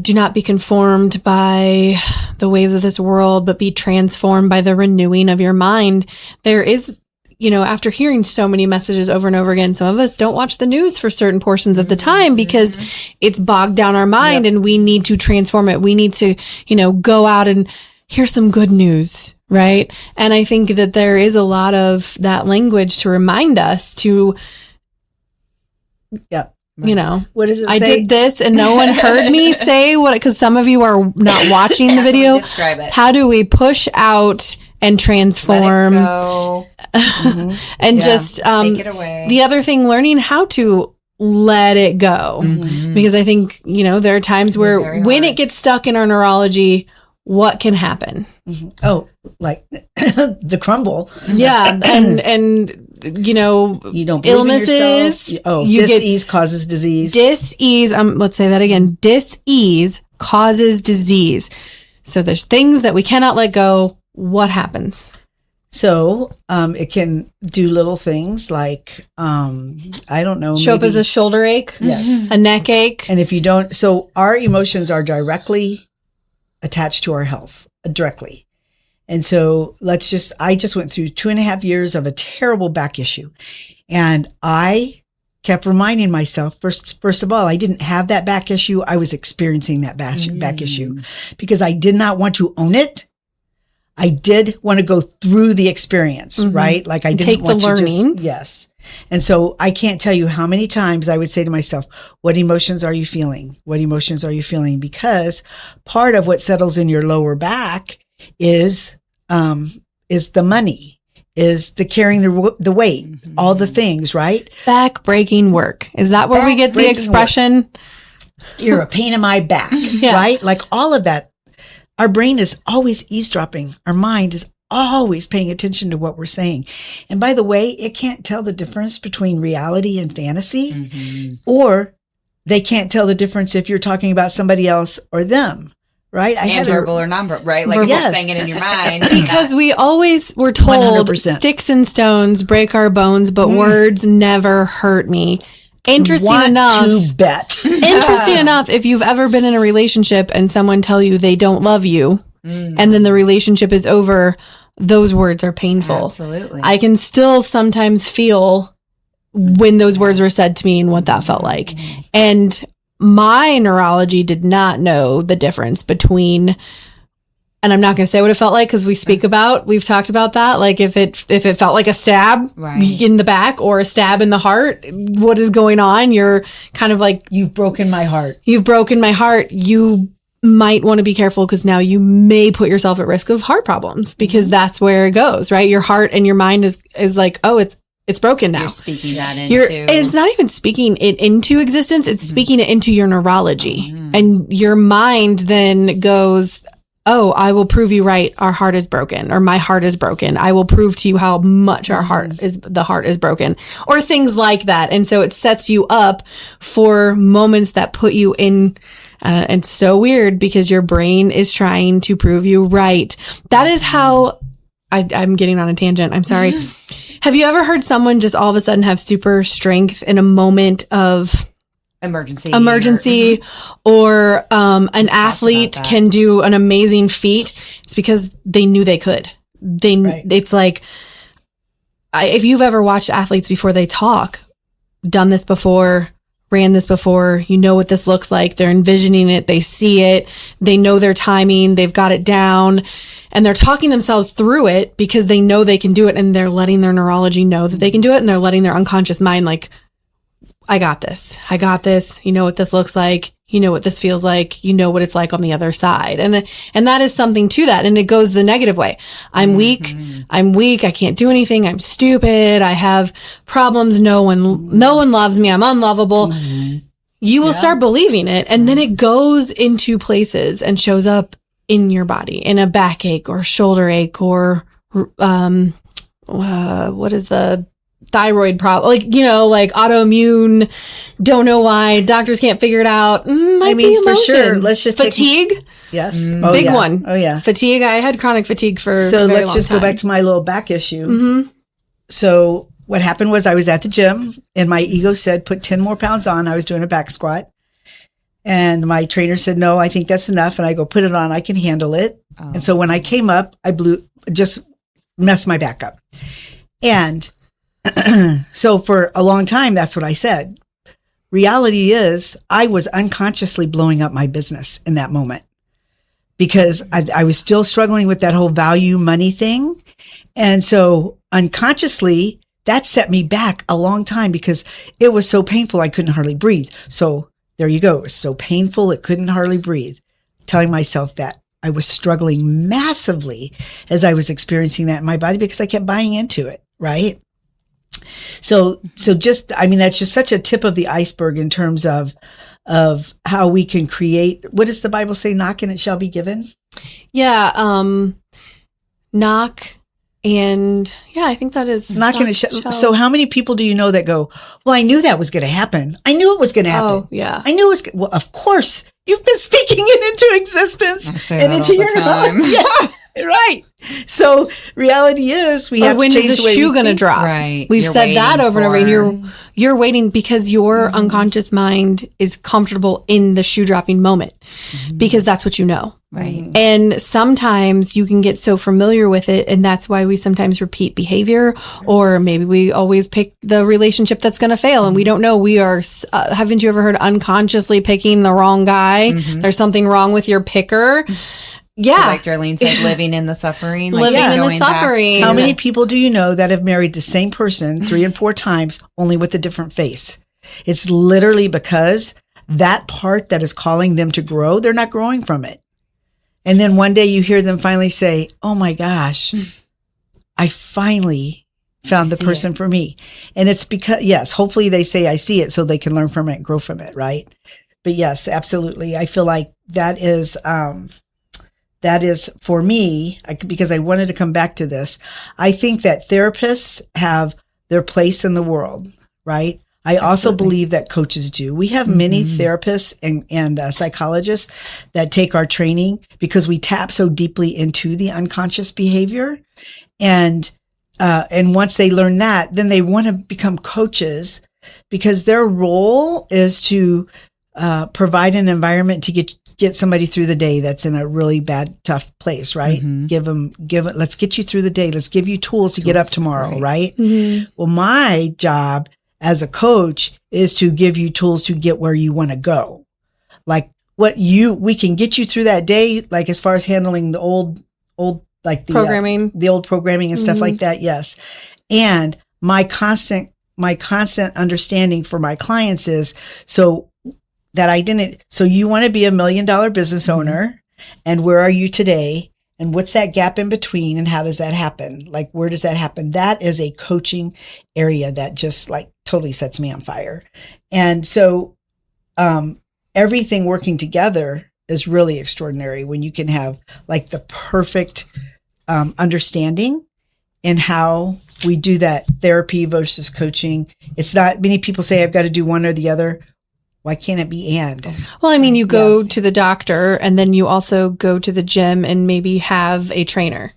do not be conformed by the ways of this world, but be transformed by the renewing of your mind. There is, after hearing so many messages over and over again, some of us don't watch the news for certain portions of the time because it's bogged down our mind and we need to transform it. We need to, go out and hear some good news, right? And I think that there is a lot of that language to remind us to, what does it say? I did this and no one heard me say what, because some of you are not watching the video. Describe it. How do we push out and transform? Let it go. And just take it away. The other thing, learning how to let it go. Because I think, there are times where when it gets stuck in our neurology, what can happen? Oh, like the crumble. Yeah. and you don't believe illnesses. In dis-ease causes disease. Dis-ease. Let's say that again. Dis-ease causes disease. So there's things that we cannot let go. What happens? So it can do little things like, I don't know. Show up as a shoulder ache. Yes. A neck ache. And if you don't, so our emotions are directly attached to our health, directly. And so I just went through 2.5 years of a terrible back issue. And I kept reminding myself, first of all, I didn't have that back issue. I was experiencing that back issue because I did not want to own it. I did want to go through the experience, right? Like I didn't take want the learnings. Yes. And so I can't tell you how many times I would say to myself, what emotions are you feeling? What emotions are you feeling? Because part of what settles in your lower back is the money, is the carrying the weight, all the things, right? Back breaking work. Is that where we get the expression? You're a pain in my back, right? Like all of that. Our brain is always eavesdropping. Our mind is always paying attention to what we're saying. And by the way, it can't tell the difference between reality and fantasy, or they can't tell the difference if you're talking about somebody else or them, right? And verbal or nonverbal, right? Like if you're saying it in your mind. Because we always were told 100%. Sticks and stones break our bones, but words never hurt me. Interesting enough, if you've ever been in a relationship and someone tell you they don't love you and then the relationship is over, those words are painful. Absolutely. I can still sometimes feel when those words were said to me and what that felt like. And my neurology did not know the difference between, and I'm not going to say what it felt like because we've talked about that. Like if it felt like a stab in the back or a stab in the heart, what is going on? You're kind of like, you've broken my heart. You've broken my heart. You might want to be careful because now you may put yourself at risk of heart problems because that's where it goes, right? Your heart and your mind is like, oh, it's broken now. You're speaking that into. It's not even speaking it into existence. It's speaking it into your neurology. And your mind then goes, oh, I will prove you right. Our heart is broken, or my heart is broken. I will prove to you how much the heart is broken, or things like that. And so it sets you up for moments that put you in, it's so weird because your brain is trying to prove you right. That is how I'm getting on a tangent. I'm sorry. Have you ever heard someone just all of a sudden have super strength in a moment of emergency or an athlete can do an amazing feat? It's because they knew they could. It's like, if you've ever watched athletes before they talk, done this before, ran this before, you know what this looks like. They're envisioning it. They see it. They know their timing. They've got it down and they're talking themselves through it because they know they can do it. And they're letting their neurology know that they can do it. And they're letting their unconscious mind like, I got this. You know what this looks like. You know what this feels like. You know what it's like on the other side. And that is something to that. And it goes the negative way. I'm weak. I can't do anything. I'm stupid. I have problems. No one loves me. I'm unlovable. You will start believing it. And then it goes into places and shows up in your body in a backache or shoulder ache or, what is the thyroid problem? Like, like autoimmune, don't know why, doctors can't figure it out. Might be for sure. emotions. Let's just fatigue. Yes. Big one. Oh yeah. Fatigue. I had chronic fatigue for So a very let's long just time. go back to my little back issue. So what happened was I was at the gym and my ego said, put 10 more pounds on. I was doing a back squat. And my trainer said, no, I think that's enough. And I go, put it on. I can handle it. And so when I came up, I just messed my back up. And so for a long time, that's what I said. Reality is I was unconsciously blowing up my business in that moment because I was still struggling with that whole value money thing. And so unconsciously, that set me back a long time because it was so painful. I couldn't hardly breathe. So there you go. It was so painful. It couldn't hardly breathe. Telling myself that I was struggling massively as I was experiencing that in my body because I kept buying into it. Right. So just, that's just such a tip of the iceberg in terms of how we can create. What does the Bible say? Knock and it shall be given. Yeah. Knock. And I think that is knock and it shall. So how many people do you know that go, well, I knew that was going to happen. I knew it was going to happen. Oh, yeah. I knew it was. Well, of course you've been speaking it into existence and into your time. Yeah, right. So reality is we have when to change is the way shoe we going to think. drop? Right. We've You're said that waiting over and over. And for- you're waiting because your unconscious mind is comfortable in the shoe dropping moment because that's what you know. Right. And sometimes you can get so familiar with it, and that's why we sometimes repeat behavior, or maybe we always pick the relationship that's going to fail, and we don't know. We are. Haven't you ever heard unconsciously picking the wrong guy? There's something wrong with your picker. Yeah. Like Darlene said, living in the suffering. Living in the going back suffering. to- How many people do you know that have married the same person 3 and 4 times, only with a different face? It's literally because that part that is calling them to grow, they're not growing from it. And then one day you hear them finally say, oh my gosh, I finally found the person for me. And it's because, yes, hopefully they say, I see it so they can learn from it and grow from it. Right. But yes, absolutely. I feel like that is for me, because I wanted to come back to this. I think that therapists have their place in the world, right? I also believe that coaches do. We have many therapists and psychologists that take our training because we tap so deeply into the unconscious behavior. And once they learn that, then they want to become coaches because their role is to provide an environment to get somebody through the day that's in a really bad, tough place, right? Let's get you through the day. Let's give you tools to get up tomorrow, right? Well, my job as a coach is to give you tools to get where you want to go. Like we can get you through that day, like as far as handling the old, like the programming, the old programming and stuff like that. Yes. And my constant understanding for my clients is, so you want to be $1 million business owner, and where are you today? And what's that gap in between? And how does that happen? Like, where does that happen? That is a coaching area that just like totally sets me on fire. And so, everything working together is really extraordinary when you can have like the perfect, understanding in how we do that therapy versus coaching. It's not, many people say I've got to do one or the other. Why can't it be and? Well, I mean, you go to the doctor and then you also go to the gym and maybe have a trainer.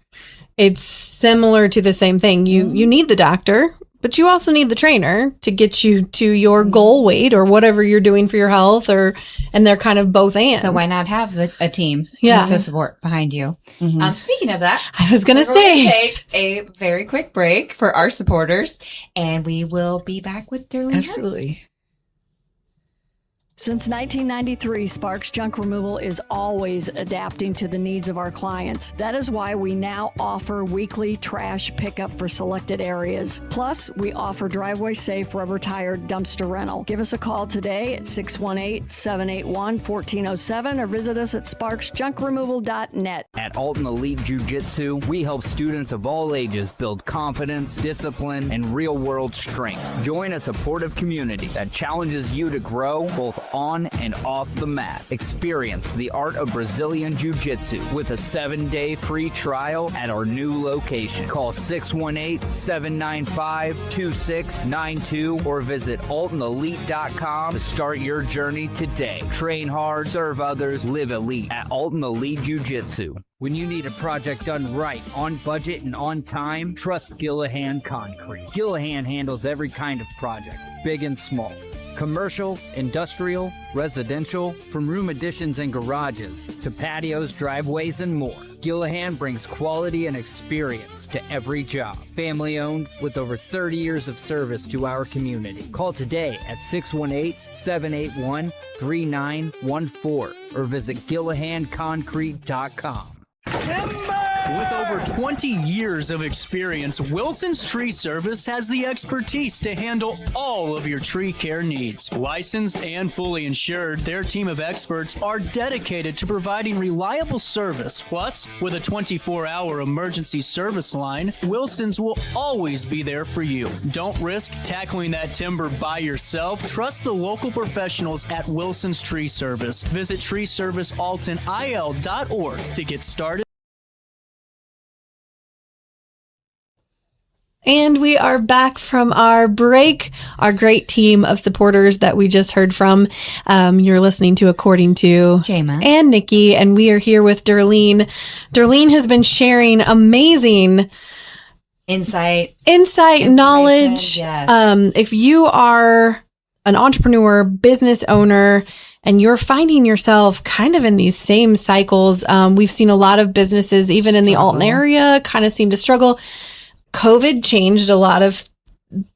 It's similar to the same thing. You need the doctor, but you also need the trainer to get you to your goal weight or whatever you're doing for your health, and they're kind of both and. So why not have a team to support behind you? Speaking of that, I was going to we're say, take a very quick break for our supporters, and we will be back with Darlene Hertz. Absolutely. Since 1993, Sparks Junk Removal is always adapting to the needs of our clients. That is why we now offer weekly trash pickup for selected areas. Plus, we offer driveway-safe rubber-tired dumpster rental. Give us a call today at 618-781-1407 or visit us at sparksjunkremoval.net. At Alton Elite Jiu-Jitsu, we help students of all ages build confidence, discipline, and real-world strength. Join a supportive community that challenges you to grow both on and off the mat. Experience the art of Brazilian Jiu-Jitsu with a 7-day free trial at our new location. Call 618-795-2692 or visit altonelite.com to start your journey today. Train hard, serve others, live elite at Alton Elite Jiu-Jitsu. When you need a project done right, on budget and on time, trust Gillahan Concrete. Gillahan handles every kind of project, big and small. Commercial, industrial, residential, from room additions and garages to patios, driveways, and more. Gillahan brings quality and experience to every job. Family owned with over 30 years of service to our community. Call today at 618-781-3914 or visit GillahanConcrete.com. With over 20 years of experience, Wilson's Tree Service has the expertise to handle all of your tree care needs. Licensed and fully insured, their team of experts are dedicated to providing reliable service. Plus, with a 24-hour emergency service line, Wilson's will always be there for you. Don't risk tackling that timber by yourself. Trust the local professionals at Wilson's Tree Service. Visit treeservicealtonil.org to get started. And we are back from our break. Our great team of supporters that we just heard from. You're listening to According to Jayma and Nikki, and we are here with Darlene. Darlene has been sharing amazing insight, knowledge. Yes. If you are an entrepreneur, business owner, and you're finding yourself kind of in these same cycles, we've seen a lot of businesses, even in the Alton area, kind of seem to struggle. COVID changed a lot of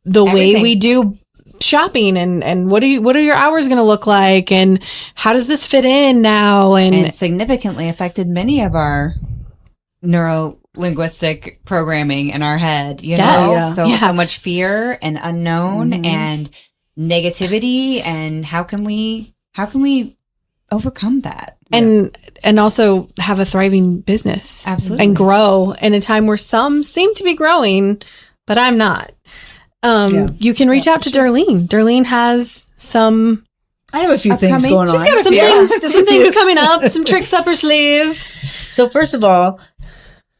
the way we do shopping and what are your hours going to look like and how does this fit in now and significantly affected many of our neuro-linguistic programming in our head, so much fear and unknown and negativity, and how can we overcome that and also have a thriving business. Absolutely. And grow in a time where some seem to be growing, but I'm not. You can reach out to Darlene. Darlene has some. I have a few things going on. Some things coming up, some tricks up her sleeve. So first of all,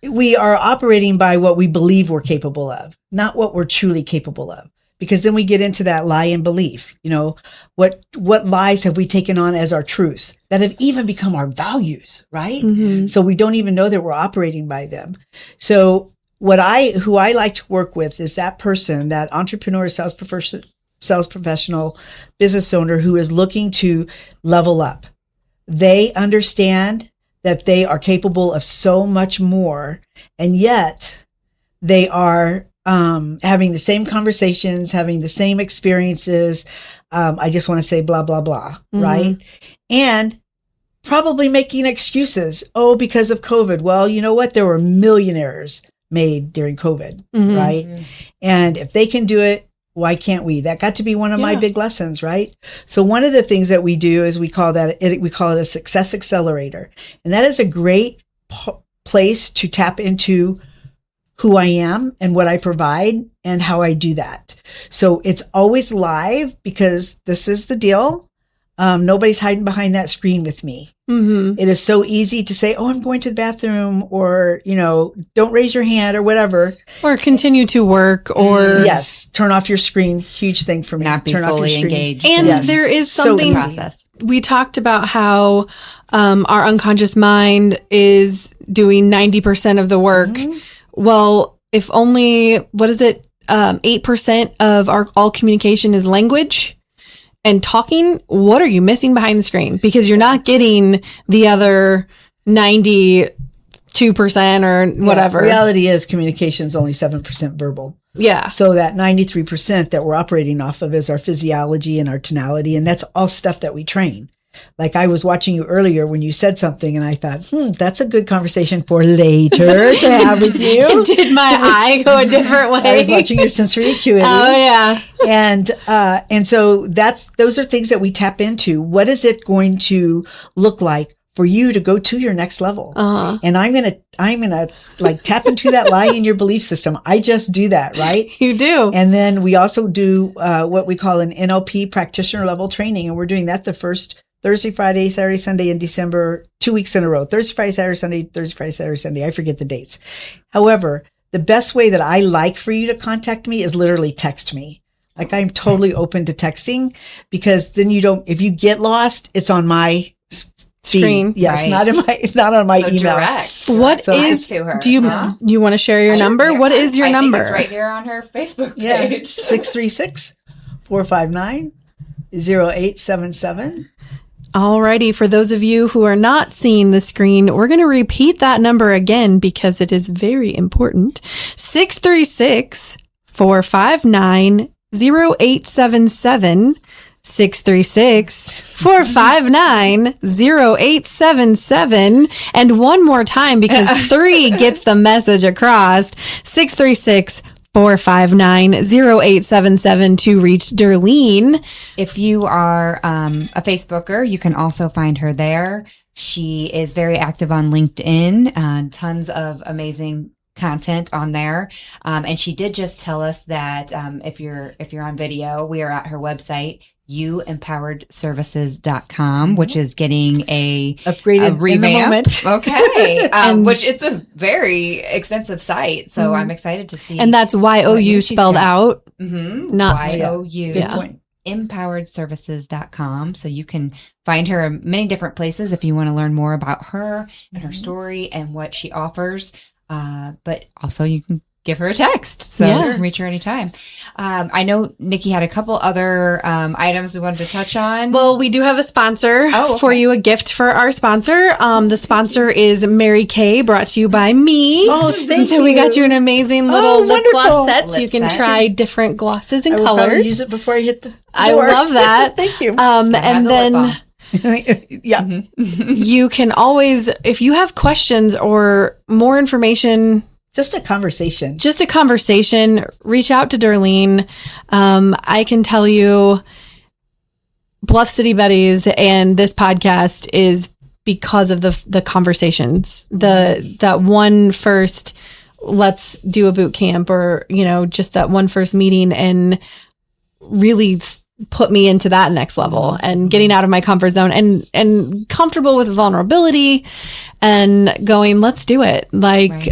we are operating by what we believe we're capable of, not what we're truly capable of. Because then we get into that lie and belief. What lies have we taken on as our truths that have even become our values, right? Mm-hmm. So we don't even know that we're operating by them. So who I like to work with is that person, that entrepreneur, sales professional, business owner who is looking to level up. They understand that they are capable of so much more, and yet they are having the same conversations, having the same experiences. I just want to say blah, blah, blah, right? And probably making excuses. Oh, because of COVID. Well, you know what? There were millionaires made during COVID, right? And if they can do it, why can't we? That got to be one of my big lessons, right? So one of the things that we do is we call it a success accelerator. And that is a great place to tap into who I am and what I provide and how I do that. So it's always live because this is the deal. Nobody's hiding behind that screen with me. Mm-hmm. It is so easy to say, oh, I'm going to the bathroom, or, don't raise your hand or whatever. Or continue to work or. Yes. Turn off your screen. Huge thing for me. Not be turn fully off your engaged. And there is something. Process. We talked about how our unconscious mind is doing 90% of the work. Mm-hmm. Well, if only, 8% of our all communication is language and talking, what are you missing behind the screen? Because you're not getting the other 92% or whatever. Reality is communication is only 7% verbal. Yeah. So that 93% that we're operating off of is our physiology and our tonality. And that's all stuff that we train. Like I was watching you earlier when you said something and I thought, that's a good conversation for later to have with you. Did my eye go a different way? I was watching your sensory acuity. Oh yeah. And so those are things that we tap into. What is it going to look like for you to go to your next level. And I'm going to like tap into that lie in your belief system. I just do that, right? You do. And then we also do what we call an NLP practitioner level training. And we're doing that the first Thursday, Friday, Saturday, Sunday in December, 2 weeks in a row. Thursday, Friday, Saturday, Sunday, Thursday, Friday, Saturday, Sunday. I forget the dates. However, the best way that I like for you to contact me is literally text me. Like I'm totally open to texting because then if you get lost, it's on my screen. Yes, right. It's not on my So email. direct. What So is, to her. do you want to share your number? Sure. What is your I number? think it's right here on her Facebook Yeah, page. 636-459-0877. Alrighty, for those of you who are not seeing the screen, we're going to repeat that number again because it is very important. 636-459-0877. 636-459-0877. And one more time because 3 gets the message across. 636-459-0877 to reach Darlene. If you are a Facebooker, you can also find her there. She is very active on LinkedIn, tons of amazing content on there. And she did just tell us that if you're on video, we are at her website, youempoweredservices.com, which is getting a Upgraded revamp. in the moment. Okay. Which it's a very extensive site. So I'm excited to see. And that's YOU spelled out. Mm-hmm. Not YOU. Good point. Empoweredservices.com. So you can find her in many different places if you want to learn more about her and her story and what she offers. But also you can give her a text. So you can reach her anytime. I know Nikki had a couple other items we wanted to touch on. Well, we do have a sponsor for you, a gift for our sponsor. The sponsor is Mary Kay, brought to you by me. Oh, thank so you. we got you an amazing little lip gloss set. So Lip you can set. try different glosses and I will probably colors. use it before I hit the door. I love that. Thank you. And then Yeah. you can always, if you have questions or more information, Just a conversation. reach out to Darlene. I can tell you Bluff City Buddies and this podcast is because of the conversations, that one first, let's do a boot camp, or, just that one first meeting, and really put me into that next level and getting out of my comfort zone and comfortable with vulnerability and going, let's do it. Like,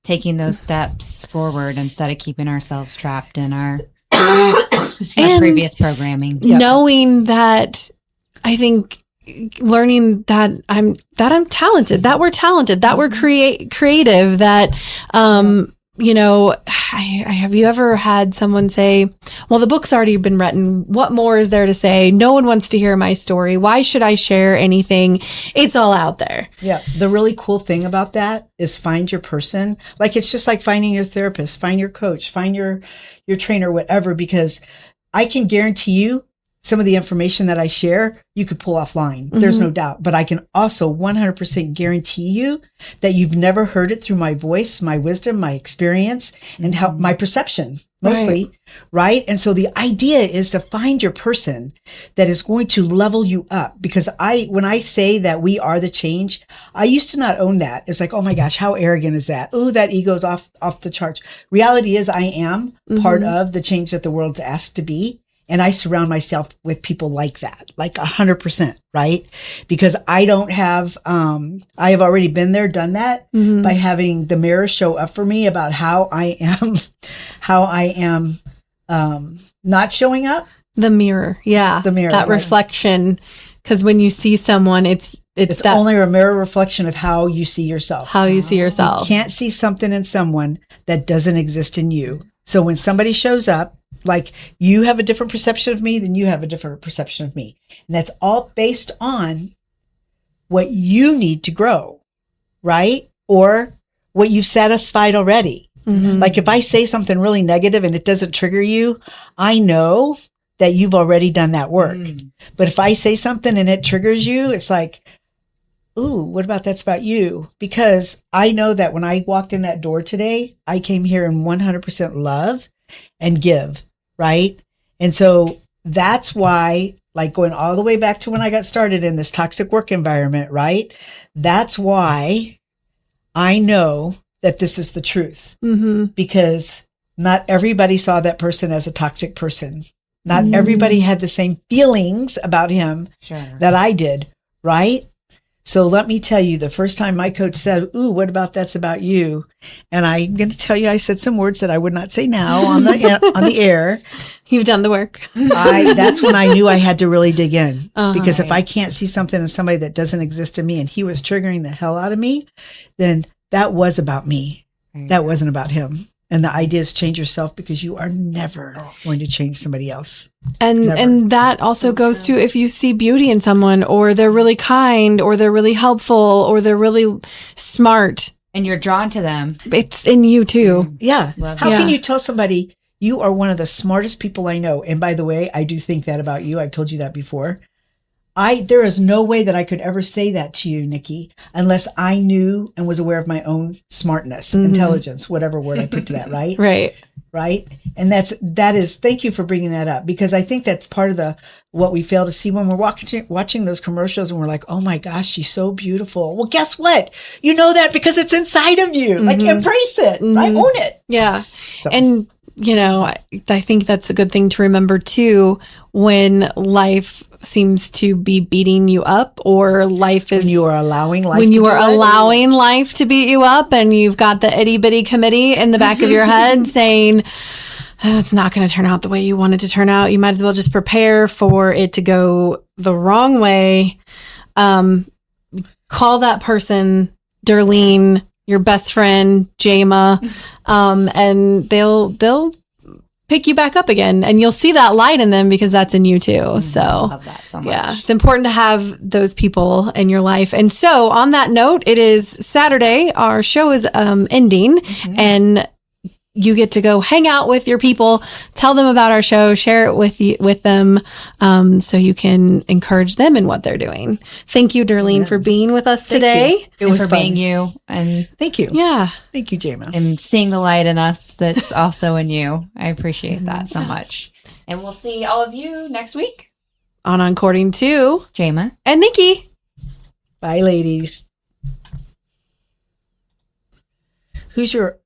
taking those steps forward instead of keeping ourselves trapped in our previous programming. Knowing that, I think learning that I'm talented, that we're talented, that we're creative, that, have you ever had someone say, well, the book's already been written. What more is there to say? No one wants to hear my story. Why should I share anything? It's all out there. Yeah. The really cool thing about that is find your person. Like, it's just like finding your therapist, find your coach, find your trainer, whatever, because I can guarantee you some of the information that I share, you could pull offline. There's no doubt. But I can also 100% guarantee you that you've never heard it through my voice, my wisdom, my experience, and how my perception mostly. Right. And so the idea is to find your person that is going to level you up, because when I say that we are the change, I used to not own that. It's like, oh my gosh, how arrogant is that? Oh, that ego's off the charts. Reality is I am part of the change that the world's asked to be. And I surround myself with people like that, like 100%, right? Because I don't have, I have already been there, done that by having the mirror show up for me about how I am not showing up. The mirror. Yeah. The mirror. That reflection. Because when you see someone, it's that only a mirror reflection of how you see yourself. How you see yourself. You can't see something in someone that doesn't exist in you. So when somebody shows up, like, you have a different perception of me, then you have a different perception of me. And that's all based on what you need to grow, right? Or what you've satisfied already. Like, if I say something really negative and it doesn't trigger you, I know that you've already done that work. But if I say something and it triggers you, it's like, ooh, what about that's about you? Because I know that when I walked in that door today, I came here in 100% love and give, right? And so that's why, like going all the way back to when I got started in this toxic work environment, right? That's why I know that this is the truth, because not everybody saw that person as a toxic person. Not everybody had the same feelings about him that I did, right? So let me tell you, the first time my coach said, "Ooh, what about that's about you?" And I'm going to tell you, I said some words that I would not say now on the air. You've done the work. That's when I knew I had to really dig in, because if I can't see something in somebody that doesn't exist in me, and he was triggering the hell out of me, then that was about me. That wasn't about him. And the idea is change yourself, because you are never going to change somebody else. And that also goes to if you see beauty in someone, or they're really kind, or they're really helpful, or they're really smart. And you're drawn to them. It's in you too. Yeah. How Yeah. can you tell somebody you are one of the smartest people I know? And by the way, I do think that about you. I've told you that before. There is no way that I could ever say that to you, Nikki, unless I knew and was aware of my own smartness, intelligence, whatever word I put to that, right? Right. And that is, thank you for bringing that up, because I think that's part of what we fail to see when we're watching those commercials and we're like, oh my gosh, she's so beautiful. Well, guess what? You know that because it's inside of you. Like, embrace it, right? Own it. Yeah. So. And, I think that's a good thing to remember too, when life seems to be beating you up, or life is... When you are allowing life to beat you up, and you've got the itty bitty committee in the back of your head saying, it's not going to turn out the way you want it to turn out. You might as well just prepare for it to go the wrong way. Call that person Darlene, your best friend, Jayma, and they'll pick you back up again, and you'll see that light in them, because that's in you too. So I love that so much. Yeah, it's important to have those people in your life. And so on that note, it is Saturday. Our show is ending, and you get to go hang out with your people, tell them about our show, share it with them, so you can encourage them in what they're doing. Thank you, Darlene, for being with us today. It was for fun. being you. And thank you. Yeah. Thank you, Jayma. And seeing the light in us that's also in you. I appreciate that so much. And we'll see all of you next week on According to Jayma and Nikki. Bye, ladies. Who's your